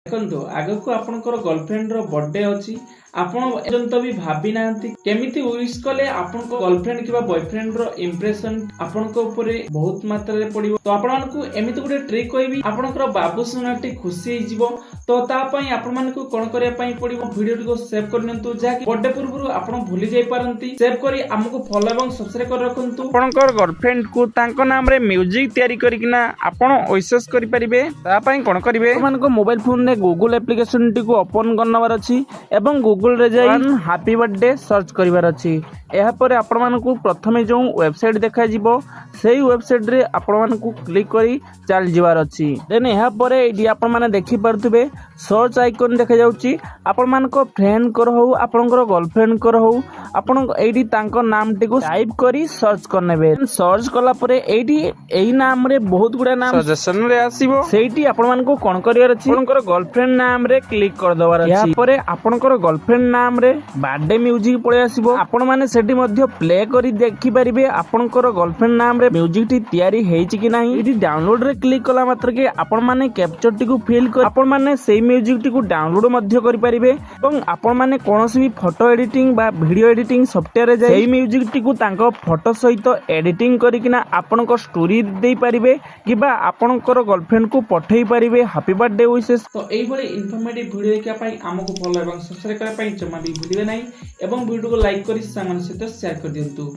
ଦେଖନ୍ତୁ ଆଗକୁ ଆପଣଙ୍କର गर्लफ्रेंड रो बर्थडे अछि आपण एजंत भी भाबी नांती केमिति विश कले आपनको गर्लफ्रेंड किबा बॉयफ्रेंड रो इंप्रेशन आपनको ऊपर बहुत मात्रा रे पड़िबो। तो आपण मानकू एमिति गुटे ट्रिक कहबी आपनकर बाबू सुनाटी खुशी हो जिवो। तो ता पई आपण मानकू कोन करिया पई पड़िबो वीडियो को सेव कर नियंतु जाकि बर्थडे पूर्व आपण भूली जाई पारंती। सेव करी हमको फॉलो एवं सब्सक्राइब कर रखंतु। आपनकर गर्लफ्रेंड को तांको नाम रे म्यूजिक तयारी करिकिना आपण विशेष करि परिबे। ता पई कोन करिवे आपनको मोबाइल फोन रे गूगल एप्लीकेशन टी को ओपन करनवार अछि एवं गूगल रे जाई हैप्पी बर्थडे सर्च करिवार अछि। एहा परे आपण मानकू प्रथमे जो वेबसाइट देखा जिवो सेही वेबसाइट रे आपण मानकू क्लिक करी चल जिवार अछि। देन एहा परे एडी आपण माने देखि परथुबे सर्च आइकन देखा जाउची। आपण मानको फ्रेंड कर हो आपनकर गर्लफ्रेंड कर हो आपण एडी तांको नाम टी को टाइप करी सर्च करनेबे। सर्च कला परे एडी एही नाम रे बहुत गुडा नाम सजेशन रे आसीबो। सेठी आपण मानको कोन करिवार अछि आपनकर गर्लफ्रेंड नाम रे क्लिक कर दवार अछि। एहा परे आपनकर गर्लफ्रेंड नाम रे बर्थडे म्यूजिक पळे आसीबो। आपण माने सेठी मध्ये प्ले करी देखि परिबे आपनकर गर्लफ्रेंड नाम रे म्यूजिक टी तयारी हेछि कि नाही। एडी डाउनलोड रे क्लिक कला मात्र के आपण माने कैप्चर टी को फिल कर आपण माने सेही म्यूजिक टी को डाउनलोड मध्ये करि परिबे एवं आपण माने कोनोसी भी फोटो एडिटिंग बा वीडियो एडिटिंग सॉफ्टवेयर रे जाई सेही म्यूजिक टी को तांको फोटो सहित एडिटिंग करिकिना आपनको स्टोरी देई परिबे किबा आपनकर गर्लफ्रेंड को पठेई परिबे हैप्पी बर्थडे विशेष। तो एई भली इन्फॉर्मेटिव वीडियो देखा पई हमको फॉलो एवं सब्सक्राइब करा पई जमा भी भूलिबे नाही एवं वीडियो को लाइक करी सामान सहित शेयर कर दियंतु।